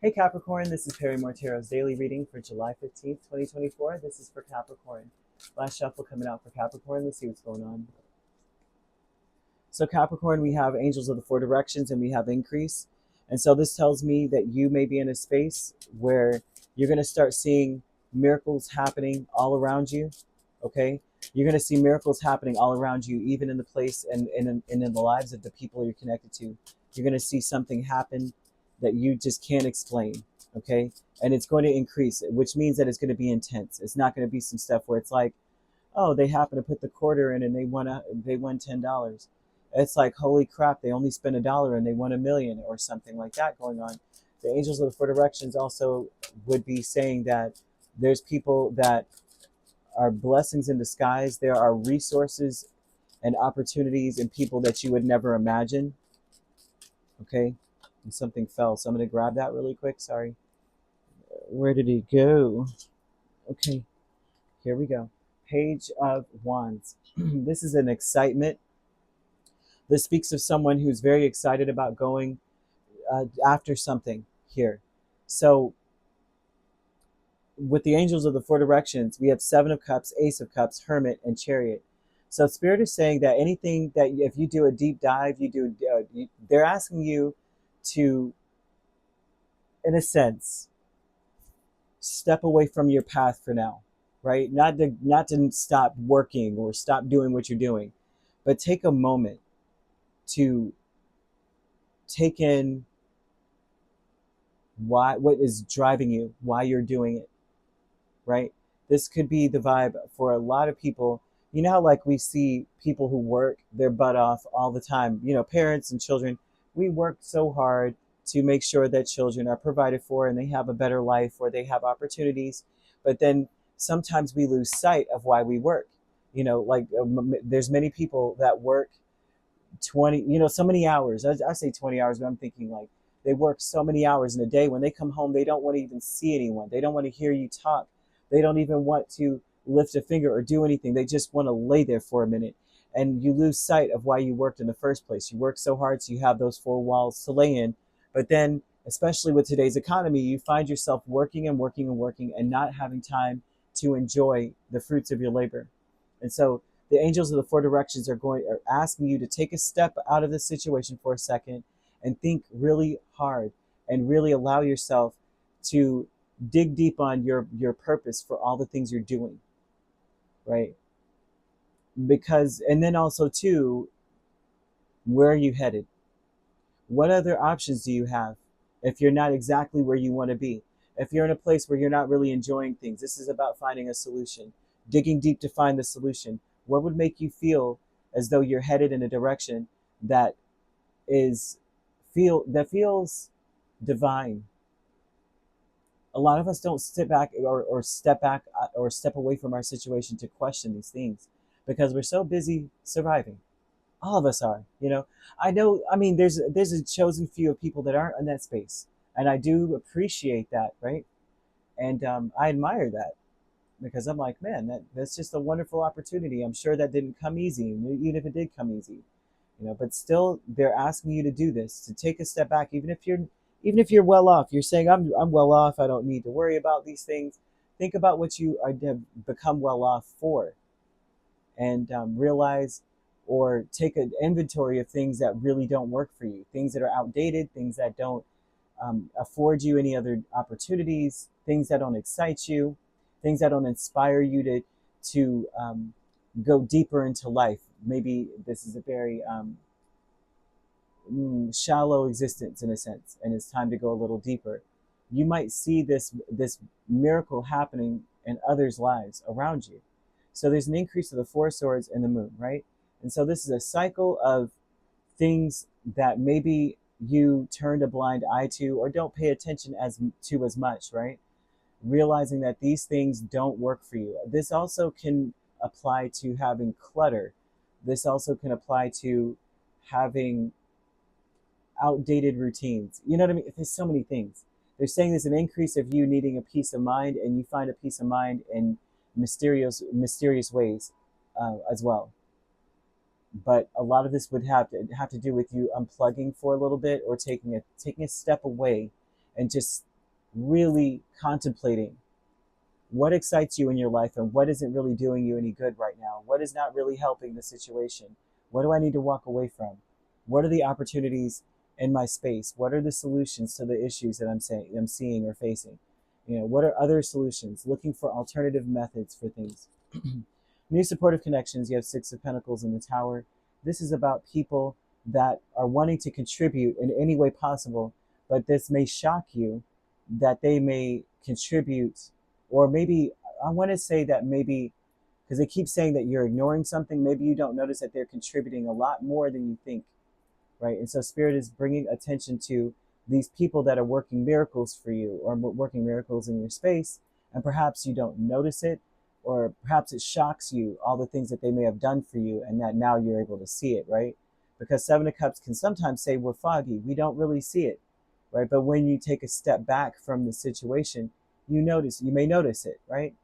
Hey Capricorn, this is Perrymore Tarot's daily reading for July 15th, 2024. This is for Capricorn. Last shuffle coming out for Capricorn. Let's see what's going on. So Capricorn, we have Angels of the Four Directions and we have Increase. And so this tells me that you may be in a space where you're going to start seeing miracles happening all around you, okay? You're going to see miracles happening all around you, even in the place and in the lives of the people you're connected to. You're going to see something happen that you just can't explain, okay? And it's going to increase, which means that it's going to be intense. It's not going to be some stuff where it's like, oh, they happen to put the quarter in and they won $10. It's like, holy crap, they only spent $1 and they won $1 million or something like that going on. The Angels of the Four Directions also would be saying that there's people that are blessings in disguise. There are resources and opportunities and people that you would never imagine, okay? And something fell, so I'm going to grab that really quick. Sorry. Where did it go? Okay, here we go. Page of Wands. This is an excitement. This speaks of someone who's very excited about going after something here. So with the Angels of the Four Directions, we have Seven of Cups, Ace of Cups, Hermit, and Chariot. So Spirit is saying that anything that if you do a deep dive, they're asking you to, in a sense, step away from your path for now, right? Not to stop working or stop doing what you're doing, but take a moment to take in what is driving you, why you're doing it, right? This could be the vibe for a lot of people. You know how like we see people who work their butt off all the time, parents and children, we work so hard to make sure that children are provided for and they have a better life or they have opportunities. But then sometimes we lose sight of why we work. There's many people that work 20, so many hours. I say 20 hours, but I'm thinking like they work so many hours in a day. When they come home, they don't want to even see anyone. They don't want to hear you talk. They don't even want to lift a finger or do anything. They just want to lay there for a minute. And you lose sight of why you worked in the first place. You work so hard so you have those four walls to lay in. But then, especially with today's economy, you find yourself working and working and working and not having time to enjoy the fruits of your labor. And so the Angels of the Four Directions are asking you to take a step out of this situation for a second and think really hard and really allow yourself to dig deep on your purpose for all the things you're doing, right? And then also too, where are you headed? What other options do you have if you're not exactly where you want to be? If you're in a place where you're not really enjoying things, this is about finding a solution, digging deep to find the solution. What would make you feel as though you're headed in a direction that feels divine? A lot of us don't sit back or step back or step away from our situation to question these things because we're so busy surviving. All of us are, there's a chosen few of people that aren't in that space, and I do appreciate that, right? And I admire that because I'm like, man, that's just a wonderful opportunity. I'm sure that didn't come easy, even if it did come easy, but still they're asking you to do this, to take a step back, even if you're well off. You're saying I'm well off, I don't need to worry about these things. Think about what you have become well off for, and realize or take an inventory of things that really don't work for you, things that are outdated, things that don't afford you any other opportunities, things that don't excite you, things that don't inspire you to go deeper into life. Maybe this is a very shallow existence in a sense, and it's time to go a little deeper. You might see this miracle happening in others' lives around you. So there's an increase of the Four Swords and the Moon, right? And so this is a cycle of things that maybe you turned a blind eye to or don't pay attention as much, right? Realizing that these things don't work for you. This also can apply to having clutter. This also can apply to having outdated routines. You know what I mean? There's so many things. They're saying there's an increase of you needing a peace of mind, and you find a peace of mind in mysterious ways as well. But a lot of this would have to do with you unplugging for a little bit, or taking a step away and just really contemplating what excites you in your life and what isn't really doing you any good right now. What is not really helping the situation? What do I need to walk away from? What are the opportunities in my space? What are the solutions to the issues that I'm seeing or facing? What are other solutions? Looking for alternative methods for things. New supportive connections. You have Six of Pentacles in the Tower. This is about people that are wanting to contribute in any way possible, but this may shock you that they may contribute, or maybe I want to say that maybe because they keep saying that you're ignoring something, maybe you don't notice that they're contributing a lot more than you think, right? And so Spirit is bringing attention to these people that are working miracles for you or working miracles in your space, and perhaps you don't notice it, or perhaps it shocks you, all the things that they may have done for you, and that now you're able to see it, right? Because Seven of Cups can sometimes say we're foggy, we don't really see it, right? But when you take a step back from the situation, you may notice it, right?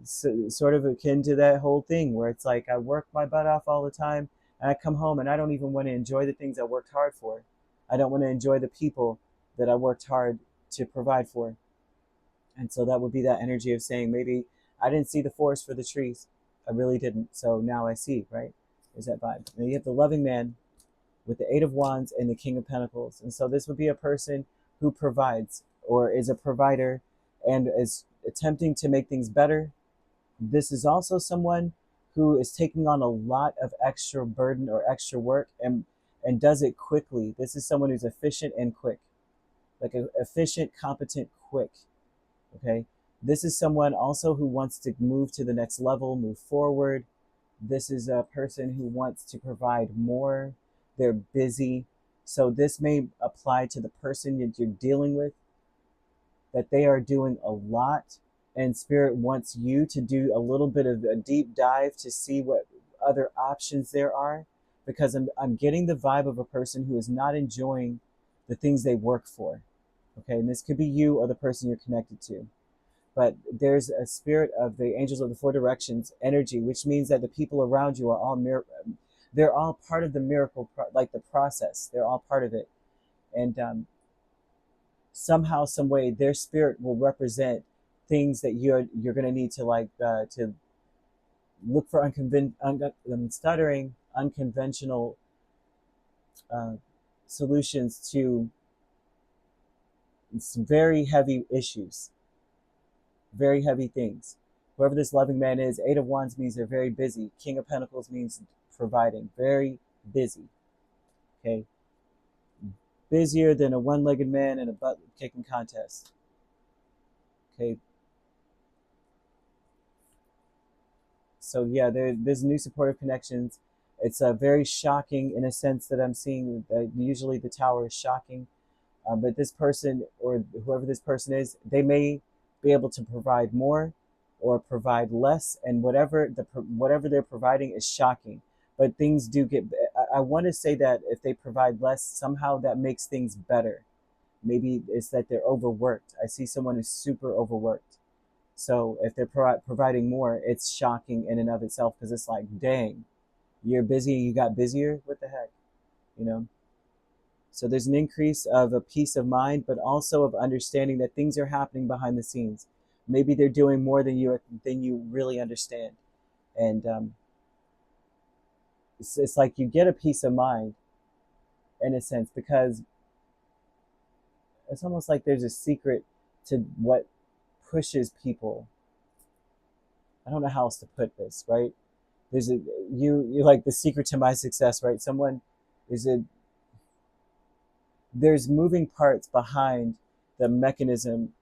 So, sort of akin to that whole thing where it's like I work my butt off all the time and I come home and I don't even want to enjoy the things I worked hard for. I don't want to enjoy the people that I worked hard to provide for. And so that would be that energy of saying, maybe I didn't see the forest for the trees. I really didn't. So now I see, right? There's that vibe. Now you have the loving man with the Eight of Wands and the King of Pentacles. And so this would be a person who provides or is a provider and is attempting to make things better. This is also someone who is taking on a lot of extra burden or extra work and does it quickly. This is someone who's efficient and quick, like efficient, competent, quick. Okay. This is someone also who wants to move to the next level, move forward. This is a person who wants to provide more. They're busy. So this may apply to the person that you're dealing with, that they are doing a lot, and Spirit wants you to do a little bit of a deep dive to see what other options there are, because I'm getting the vibe of a person who is not enjoying the things they work for. Okay, and this could be you or the person you're connected to. But there's a spirit of the angels of the four directions energy, which means that the people around you are all they're all part of the miracle, like the process. They're all part of it, and somehow, some way, their spirit will represent things that you're going to need to to look for unconventional solutions to some very heavy issues, very heavy things. Whoever this loving man is, Eight of Wands means they're very busy. King of Pentacles means providing, very busy. Okay, busier than a one-legged man in a butt kicking contest. Okay. So yeah, there's new supportive connections. It's very shocking in a sense that I'm seeing. Usually the Tower is shocking, but this person or whoever this person is, they may be able to provide more or provide less, and whatever they're providing is shocking. But things do get. I want to say that if they provide less, somehow that makes things better. Maybe it's that they're overworked. I see someone who's super overworked. So if they're providing more, it's shocking in and of itself, because it's like, dang, you're busy, you got busier? What the heck? You know? So there's an increase of a peace of mind, but also of understanding that things are happening behind the scenes. Maybe they're doing more than you really understand. And it's like you get a peace of mind in a sense, because it's almost like there's a secret to what pushes people. I don't know how else to put this, right? There's you like the secret to my success, right? There's moving parts behind the mechanism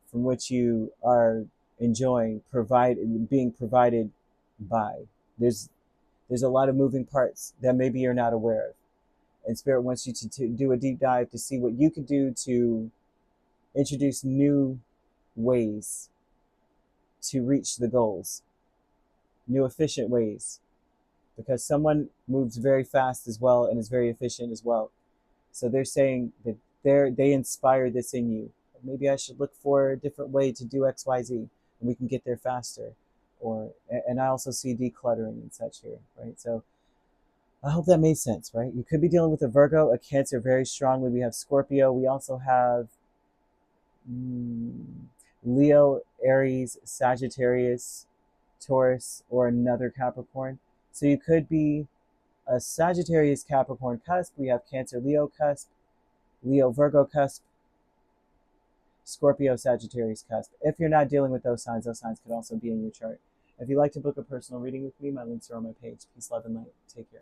from which you are enjoying being provided by. There's a lot of moving parts that maybe you're not aware of, and Spirit wants you to do a deep dive to see what you could do to introduce new ways to reach the goals, new efficient ways, because someone moves very fast as well and is very efficient as well. So they're saying that they inspire this in you. Maybe I should look for a different way to do XYZ and we can get there faster. And I also see decluttering and such here, right? So I hope that made sense, right? You could be dealing with a Virgo, a Cancer very strongly. We have Scorpio. We also have Leo, Aries, Sagittarius, Taurus, or another Capricorn. So you could be a Sagittarius Capricorn cusp. We have Cancer Leo cusp, Leo Virgo cusp, Scorpio Sagittarius cusp. If you're not dealing with those signs could also be in your chart. If you'd like to book a personal reading with me, my links are on my page. Peace, love, and light. Take care.